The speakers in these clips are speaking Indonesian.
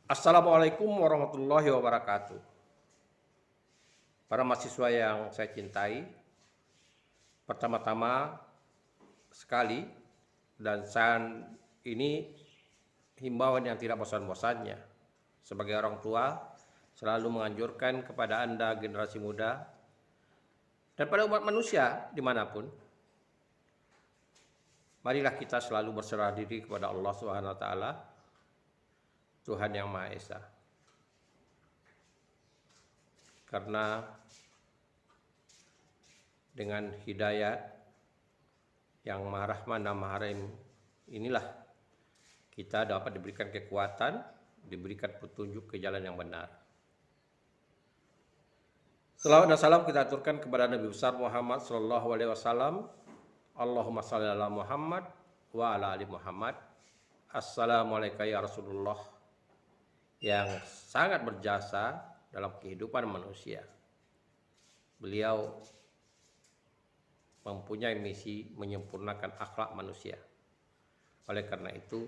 Assalamualaikum warahmatullahi wabarakatuh. Para mahasiswa yang saya cintai, pertama-tama sekali, dan ini himbauan yang tidak bosan-bosannya. Sebagai orang tua, selalu menganjurkan kepada Anda generasi muda dan pada umat manusia dimanapun, marilah kita selalu berserah diri kepada Allah Subhanahu wa Ta'ala, Tuhan yang Maha Esa. Karena dengan hidayat yang Maha Rahman dan Maha Rahim inilah kita dapat diberikan kekuatan, diberikan petunjuk ke jalan yang benar. Selawat dan salam kita aturkan kepada Nabi besar Muhammad sallallahu alaihi wasallam. Allahumma shalli ala Muhammad wa ala ali Muhammad. Assalamualaikum ya Rasulullah, yang sangat berjasa dalam kehidupan manusia. Beliau mempunyai misi menyempurnakan akhlak manusia. Oleh karena itu,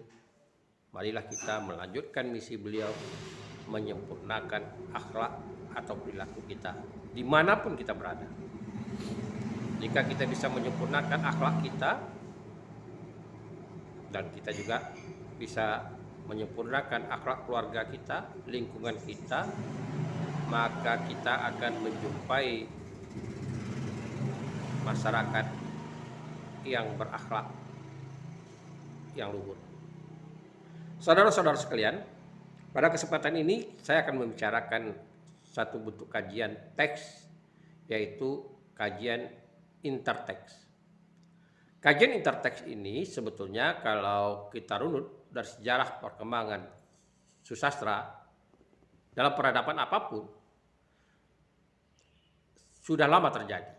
marilah kita melanjutkan misi beliau menyempurnakan akhlak atau perilaku kita dimanapun kita berada. Jika kita bisa menyempurnakan akhlak kita, dan kita juga bisa menyempurnakan akhlak keluarga kita, lingkungan kita, maka kita akan menjumpai masyarakat yang berakhlak yang luhur. Saudara-saudara sekalian, pada kesempatan ini saya akan membicarakan satu bentuk kajian teks, yaitu kajian interteks. Kajian interteks ini sebetulnya kalau kita runut dari sejarah perkembangan susastra dalam peradaban apapun sudah lama terjadi.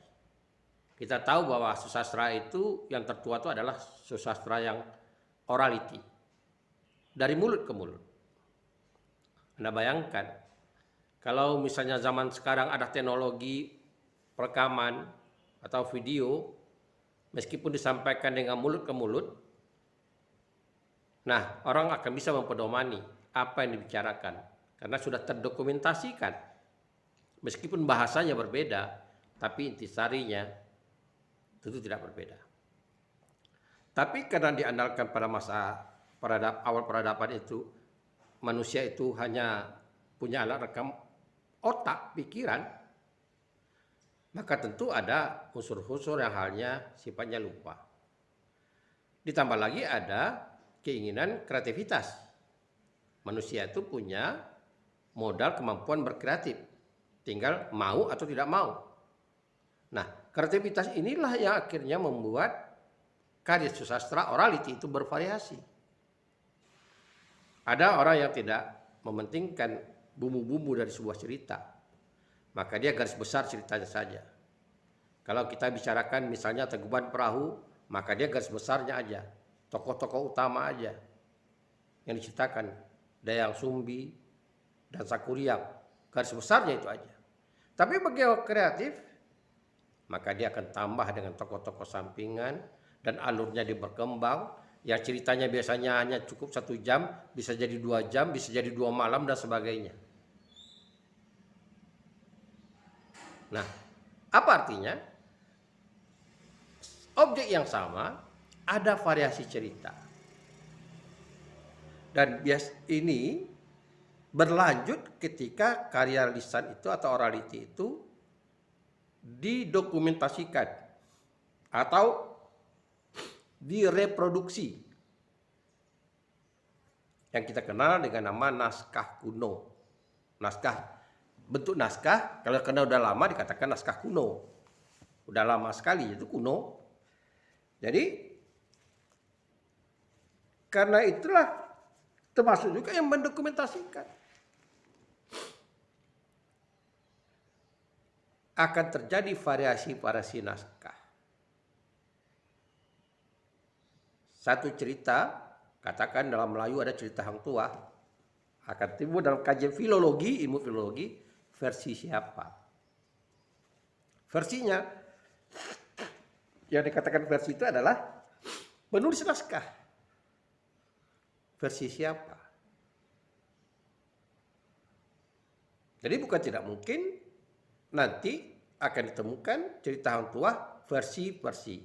Kita tahu bahwa susastra itu yang tertua itu adalah susastra yang orality, dari mulut ke mulut. Anda bayangkan kalau misalnya zaman sekarang ada teknologi perekaman atau video, meskipun disampaikan dengan mulut ke mulut, nah orang akan bisa mempedomani apa yang dibicarakan karena sudah terdokumentasikan. Meskipun bahasanya berbeda, tapi intisarinya tentu tidak berbeda. Tapi karena diandalkan pada masa awal peradaban itu, manusia itu hanya punya alat rekam otak, pikiran, maka tentu ada unsur-unsur yang halnya sifatnya lupa. Ditambah lagi ada keinginan kreativitas. Manusia itu punya modal kemampuan berkreatif, tinggal mau atau tidak mau. Nah, kreativitas inilah yang akhirnya membuat karya susastra orality itu bervariasi. Ada orang yang tidak mementingkan bumbu-bumbu dari sebuah cerita, maka dia garis besar ceritanya saja. Kalau kita bicarakan misalnya Tangkuban Perahu, maka dia garis besarnya aja, tokoh-tokoh utama aja yang diceritakan, Dayang Sumbi dan Sakuriang, garis besarnya itu aja. Tapi bagi orang kreatif, maka dia akan tambah dengan tokoh-tokoh sampingan dan alurnya diperkembang. Ya ceritanya biasanya hanya cukup 1 jam, bisa jadi 2 jam, bisa jadi 2 malam dan sebagainya. Nah, apa artinya? Objek yang sama, ada variasi cerita. Dan ini berlanjut ketika karya lisan itu atau orality itu didokumentasikan atau direproduksi yang kita kenal dengan nama naskah kuno. Bentuk naskah kalau kena udah lama dikatakan naskah kuno, udah lama sekali itu kuno. Jadi karena itulah termasuk juga yang mendokumentasikan. Akan terjadi variasi-variasi naskah. Satu cerita, katakan dalam Melayu ada cerita Hang Tuah, akan timbul dalam kajian filologi, ilmu filologi, versi siapa? Versinya Yang dikatakan versi itu adalah penulis naskah. Versi siapa? Jadi bukan tidak mungkin nanti akan ditemukan cerita Hang Tuah versi-versi.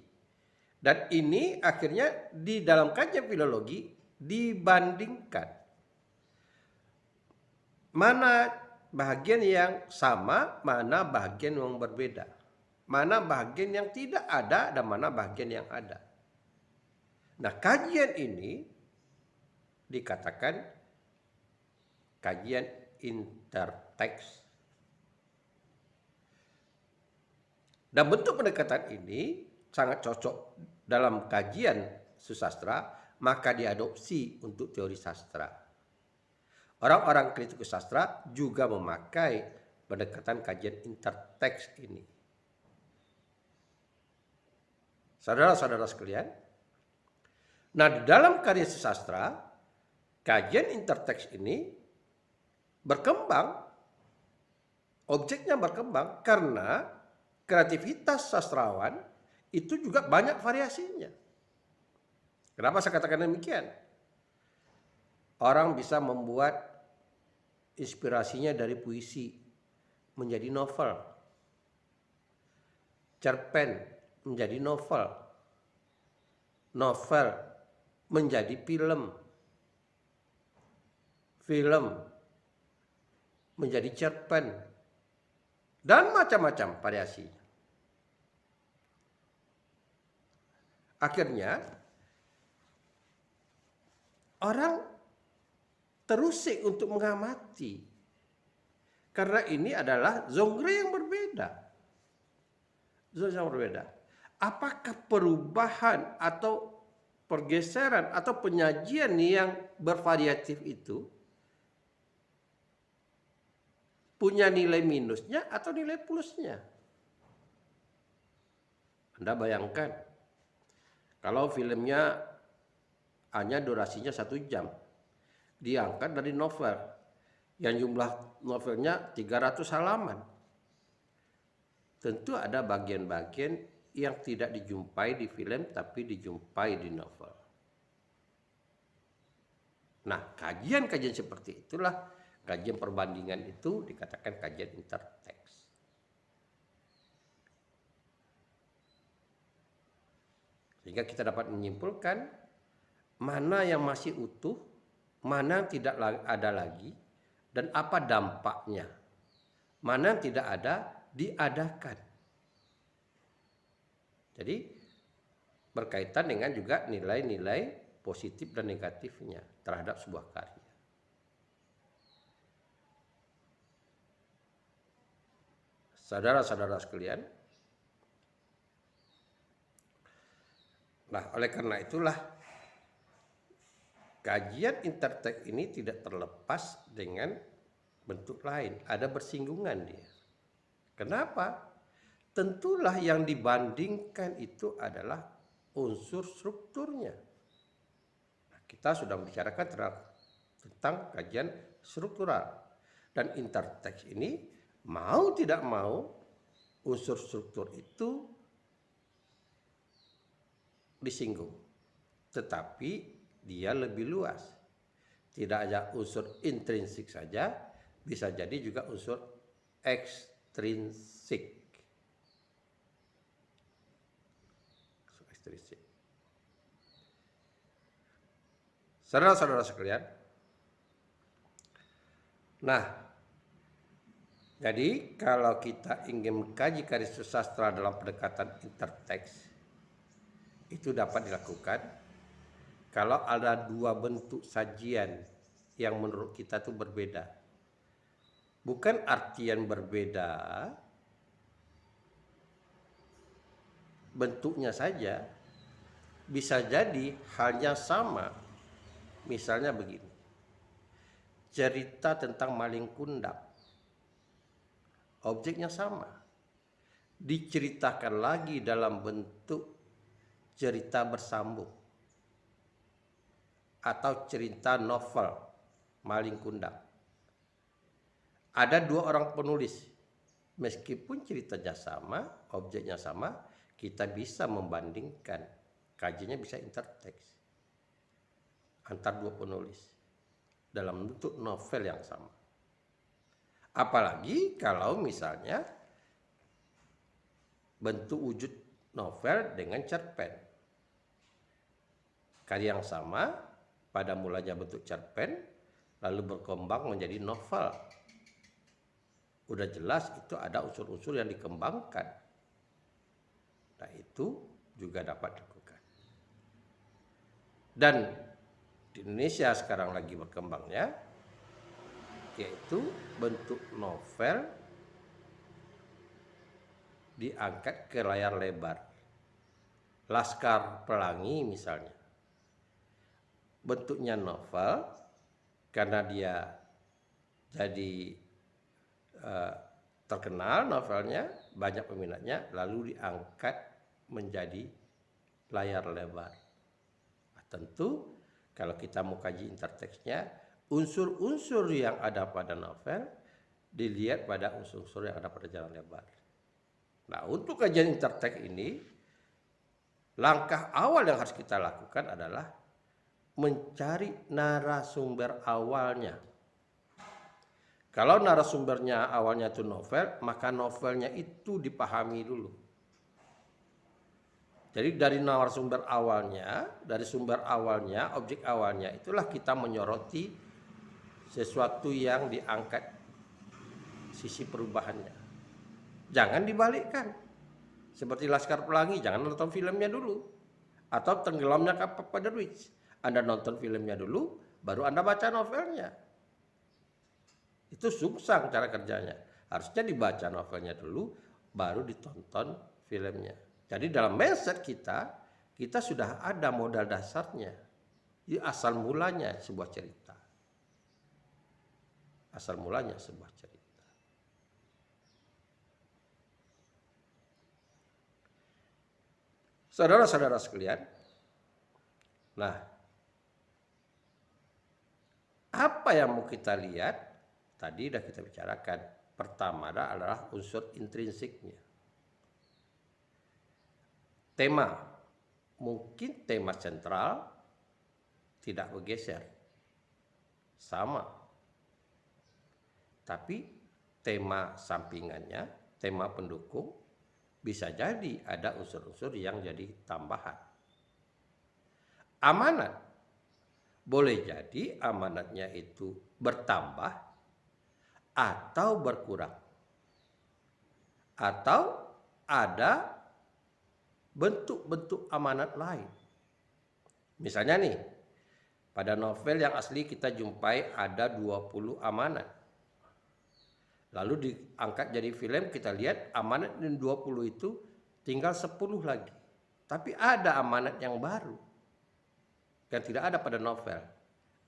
Dan ini akhirnya di dalam kajian filologi dibandingkan. Mana bahagian yang sama, mana bahagian yang berbeda. Mana bahagian yang tidak ada dan mana bahagian yang ada. Nah, kajian ini dikatakan kajian interteks. Dan bentuk pendekatan ini sangat cocok dalam kajian susastra, maka diadopsi untuk teori sastra. Orang-orang kritikus sastra juga memakai pendekatan kajian interteks ini. Saudara-saudara sekalian, nah di dalam karya sastra, kajian interteks ini berkembang, objeknya berkembang karena kreativitas sastrawan itu juga banyak variasinya. Kenapa saya katakan demikian? Orang bisa membuat inspirasinya dari puisi menjadi novel, cerpen menjadi novel, novel menjadi film, film menjadi cerpen, dan macam-macam variasinya. Akhirnya orang terusik untuk mengamati karena ini adalah genre yang berbeda. Genre yang berbeda. Apakah perubahan atau pergeseran atau penyajian yang bervariatif itu punya nilai minusnya atau nilai plusnya? Anda bayangkan, kalau filmnya hanya durasinya 1 jam, diangkat dari novel, yang jumlah novelnya 300 halaman. Tentu ada bagian-bagian yang tidak dijumpai di film, tapi dijumpai di novel. Nah, kajian-kajian seperti itulah, kajian perbandingan itu dikatakan kajian interteks. Sehingga kita dapat menyimpulkan mana yang masih utuh, mana yang tidak ada lagi, dan apa dampaknya. Mana yang tidak ada, diadakan. Jadi berkaitan dengan juga nilai-nilai positif dan negatifnya terhadap sebuah karya. Saudara-saudara sekalian, nah oleh karena itulah kajian interteks ini tidak terlepas dengan bentuk lain, ada bersinggungan dia. Kenapa? Tentulah yang dibandingkan itu adalah unsur strukturnya. Nah, kita sudah membicarakan tentang kajian struktural, dan interteks ini mau tidak mau unsur struktur itu disinggung, tetapi dia lebih luas. Tidak hanya unsur intrinsik saja, bisa jadi juga unsur ekstrinsik. Saudara-saudara sekalian, nah, jadi kalau kita ingin mengkaji karya sastra dalam pendekatan interteks, itu dapat dilakukan kalau ada 2 bentuk sajian yang menurut kita itu berbeda. Bukan artian berbeda bentuknya saja, bisa jadi halnya sama. Misalnya begini, cerita tentang maling kundang, objeknya sama, diceritakan lagi dalam bentuk cerita bersambung atau cerita novel maling kundang. Ada 2 orang penulis, meskipun ceritanya sama, objeknya sama, kita bisa membandingkan, kajiannya bisa interteks antar dua penulis dalam bentuk novel yang sama. Apalagi kalau misalnya bentuk wujud novel dengan cerpen. Karya yang sama pada mulanya bentuk cerpen lalu berkembang menjadi novel. Udah jelas itu ada unsur-unsur yang dikembangkan. Nah, itu juga dapat dilakukan. Dan di Indonesia sekarang lagi berkembangnya yaitu bentuk novel diangkat ke layar lebar. Laskar Pelangi misalnya. Bentuknya novel karena dia jadi terkenal novelnya, banyak peminatnya, lalu diangkat menjadi layar lebar. Nah, tentu kalau kita mau kaji interteksnya, unsur-unsur yang ada pada novel dilihat pada unsur-unsur yang ada pada jalan lebar. Nah, untuk kajian interteks ini, langkah awal yang harus kita lakukan adalah mencari narasumber awalnya. Kalau narasumbernya awalnya itu novel, maka novelnya itu dipahami dulu. Jadi dari narasumber awalnya, dari sumber awalnya, objek awalnya, itulah kita menyoroti sesuatu yang diangkat sisi perubahannya. Jangan dibalikkan. Seperti Laskar Pelangi, jangan nonton filmnya dulu. Atau Tenggelamnya Kapal pada Reach. Anda nonton filmnya dulu, baru Anda baca novelnya. Itu sungsang cara kerjanya. Harusnya dibaca novelnya dulu, baru ditonton filmnya. Jadi dalam mindset kita sudah ada modal dasarnya. Di asal mulanya sebuah cerita. Asal mulanya sebuah cerita. Saudara-saudara sekalian, nah, apa yang mau kita lihat? Tadi sudah kita bicarakan. Pertama adalah unsur intrinsiknya. Tema, mungkin tema sentral tidak bergeser. Sama. Tapi tema sampingannya, tema pendukung, bisa jadi ada unsur-unsur yang jadi tambahan. Amanat. Boleh jadi amanatnya itu bertambah atau berkurang. Atau ada bentuk-bentuk amanat lain. Misalnya nih, pada novel yang asli kita jumpai ada 20 amanat. Lalu diangkat jadi film, kita lihat amanat yang 20 itu tinggal 10 lagi. Tapi ada amanat yang baru. Yang tidak ada pada novel.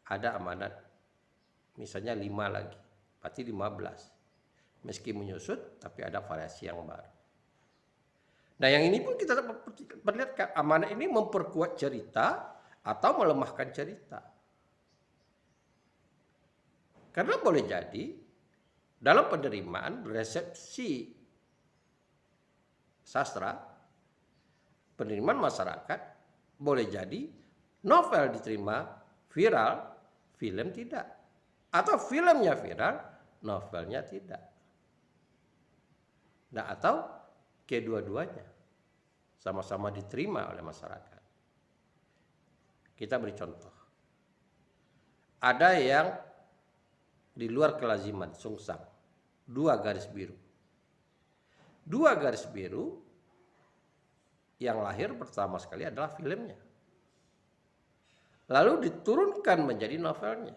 Ada amanat misalnya 5 lagi, berarti 15. Meski menyusut, tapi ada variasi yang baru. Nah, yang ini pun kita perlihatkan, amanat ini memperkuat cerita atau melemahkan cerita. Karena boleh jadi dalam penerimaan resepsi sastra, penerimaan masyarakat, boleh jadi novel diterima viral, film tidak. Atau filmnya viral, novelnya tidak. Nah, atau kedua-duanya sama-sama diterima oleh masyarakat. Kita beri contoh. Ada yang di luar kelaziman, sungsang. 2 garis biru. 2 garis biru yang lahir pertama sekali adalah filmnya. Lalu diturunkan menjadi novelnya.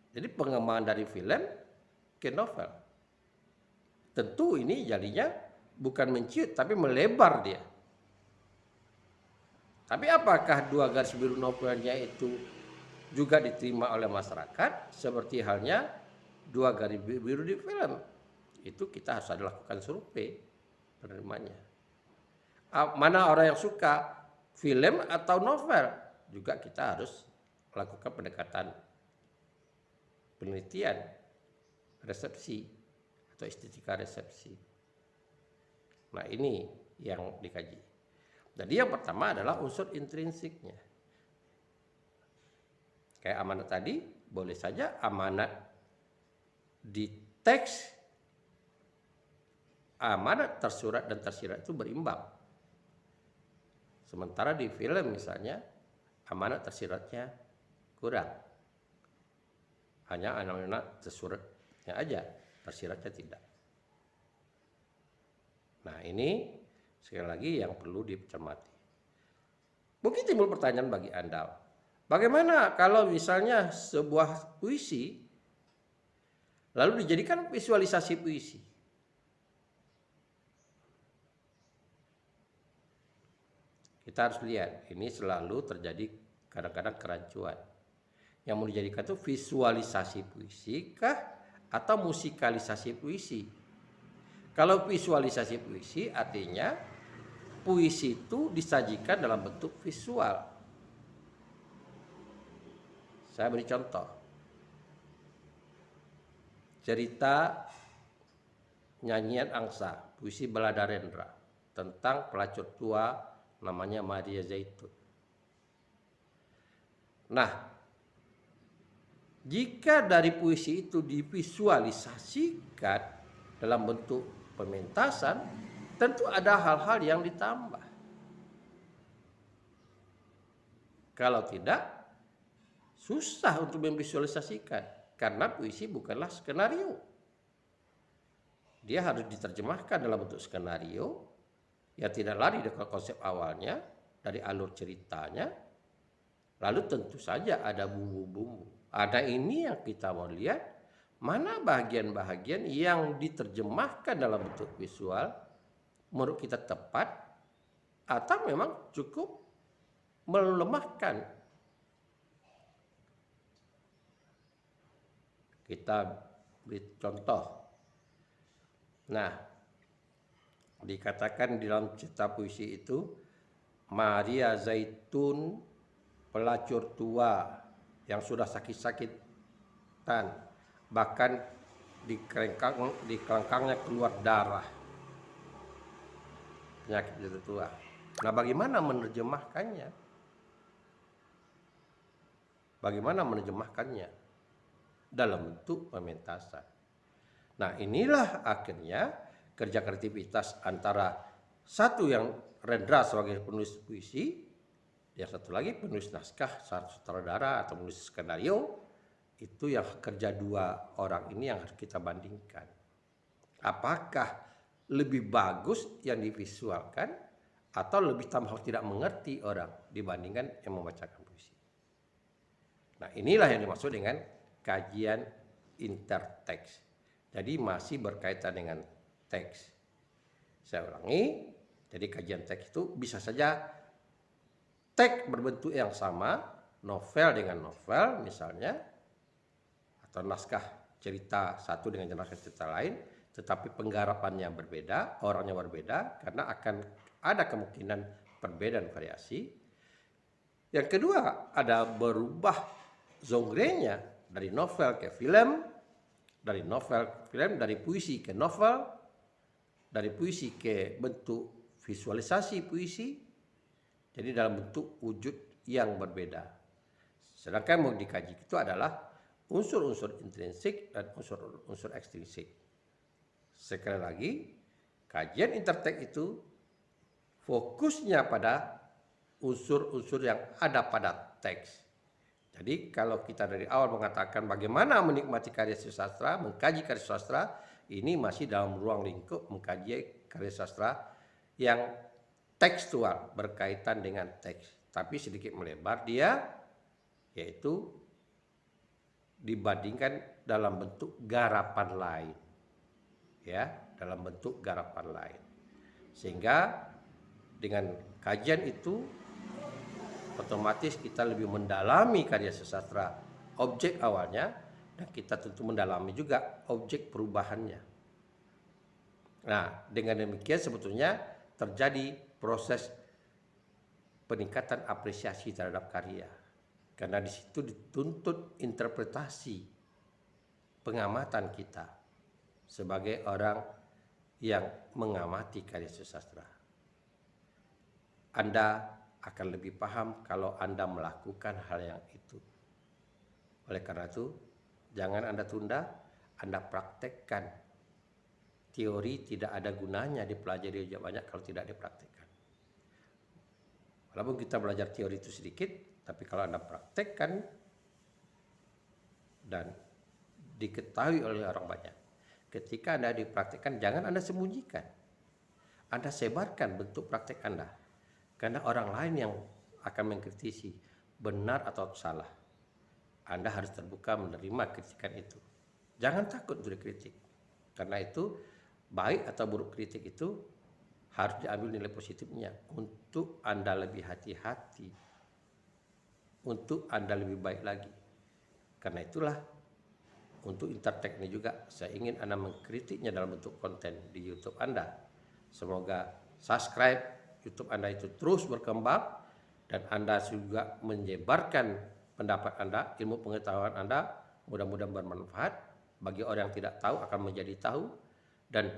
Jadi pengembangan dari film ke novel. Tentu ini jadinya bukan menciut tapi melebar dia. Tapi apakah 2 garis biru novelnya itu juga diterima oleh masyarakat seperti halnya 2 garis biru di film? Itu kita harus lakukan survei penerimanya. Mana orang yang suka film atau novel, juga kita harus lakukan pendekatan penelitian, resepsi, atau estetika resepsi. Nah, ini yang dikaji. Jadi yang pertama adalah unsur intrinsiknya. Kayak amanat tadi, boleh saja amanat di teks, amanat tersurat dan tersirat itu berimbang. Sementara di film misalnya, amanat tersiratnya kurang. Hanya amanat tersuratnya aja, tersiratnya tidak. Nah, ini sekali lagi yang perlu dicermati. Mungkin timbul pertanyaan bagi Anda. Bagaimana kalau misalnya sebuah puisi lalu dijadikan visualisasi puisi? Kita harus lihat, ini selalu terjadi kadang-kadang kerancuan. Yang mau dijadikan itu visualisasi puisi kah atau musikalisasi puisi? Kalau visualisasi puisi artinya puisi itu disajikan dalam bentuk visual. Saya beri contoh. Cerita nyanyian angsa, puisi Balada Rendra tentang pelacur tua namanya Maria Zaitun. Nah, jika dari puisi itu divisualisasikan dalam bentuk pementasan, tentu ada hal-hal yang ditambah. Kalau tidak, susah untuk memvisualisasikan karena puisi bukanlah skenario. Dia harus diterjemahkan dalam bentuk skenario, ya tidak lari dari konsep awalnya, dari alur ceritanya. Lalu tentu saja ada bumbu-bumbu. Ada ini yang kita mau lihat, mana bagian-bagian yang diterjemahkan dalam bentuk visual menurut kita tepat atau memang cukup melemahkan. Kita beri contoh. Nah, dikatakan di dalam cerita puisi itu, Maria Zaitun, pelacur tua yang sudah sakit-sakitan, bahkan di kelangkangnya keluar darah, penyakit itu tua. Nah, bagaimana menerjemahkannya? Bagaimana menerjemahkannya? Dalam bentuk pementasan. Nah, inilah akhirnya kerja kreativitas antara satu yang Rendra sebagai penulis puisi, yang satu lagi penulis naskah, sutradara atau penulis skenario, itu yang kerja dua orang ini yang harus kita bandingkan. Apakah lebih bagus yang divisualkan atau lebih tambah tidak mengerti orang dibandingkan yang membacakan puisi. Nah, inilah yang dimaksud dengan kajian interteks. Jadi masih berkaitan dengan teks. Saya ulangi, jadi kajian teks itu bisa saja teks berbentuk yang sama, novel dengan novel misalnya, atau naskah cerita satu dengan naskah cerita lain, tetapi penggarapannya berbeda, orangnya berbeda, karena akan ada kemungkinan perbedaan variasi. Yang kedua, ada berubah genre-nya dari novel ke film, dari novel ke film, dari puisi ke novel, dari puisi ke bentuk visualisasi puisi, jadi dalam bentuk wujud yang berbeda. Sedangkan yang mau dikaji itu adalah unsur-unsur intrinsik dan unsur-unsur ekstrinsik. Sekali lagi, kajian interteks itu fokusnya pada unsur-unsur yang ada pada teks. Jadi kalau kita dari awal mengatakan bagaimana menikmati karya sastra, mengkaji karya sastra, ini masih dalam ruang lingkup mengkaji karya sastra yang tekstual berkaitan dengan teks. Tapi sedikit melebar dia, yaitu dibandingkan dalam bentuk garapan lain. Ya, dalam bentuk garapan lain. Sehingga dengan kajian itu otomatis kita lebih mendalami karya sastra objek awalnya, dan kita tentu mendalami juga objek perubahannya. Nah, dengan demikian sebetulnya terjadi proses peningkatan apresiasi terhadap karya, karena di situ dituntut interpretasi pengamatan kita sebagai orang yang mengamati karya sastra. Anda akan lebih paham kalau Anda melakukan hal yang itu. Oleh karena itu, jangan Anda tunda, Anda praktekkan. Teori tidak ada gunanya dipelajari banyak kalau tidak dipraktekkan. Walaupun kita belajar teori itu sedikit, tapi kalau Anda praktekkan dan diketahui oleh orang banyak, ketika Anda dipraktekkan, jangan Anda sembunyikan. Anda sebarkan bentuk praktek Anda. Karena orang lain yang akan mengkritisi benar atau salah. Anda harus terbuka menerima kritikan itu. Jangan takut untuk dikritik. Karena itu, baik atau buruk kritik itu harus diambil nilai positifnya untuk Anda lebih hati-hati, untuk Anda lebih baik lagi. Karena itulah, untuk Intertek ini juga saya ingin Anda mengkritiknya dalam bentuk konten di YouTube Anda. Semoga subscribe YouTube Anda itu terus berkembang dan Anda juga menyebarkan pendapat Anda, ilmu pengetahuan Anda mudah-mudahan bermanfaat bagi orang yang tidak tahu akan menjadi tahu, dan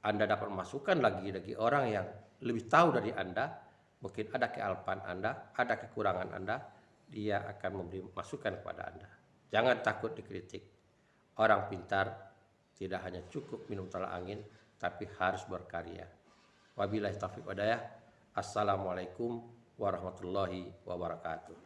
Anda dapat masukan lagi orang yang lebih tahu dari Anda. Mungkin ada kealpaan Anda, ada kekurangan Anda, dia akan memberi masukan kepada Anda. Jangan takut dikritik. Orang pintar tidak hanya cukup minum telaga angin, tapi harus berkarya. Wabillahi taufiq walhidayah. Assalamualaikum warahmatullahi wabarakatuh.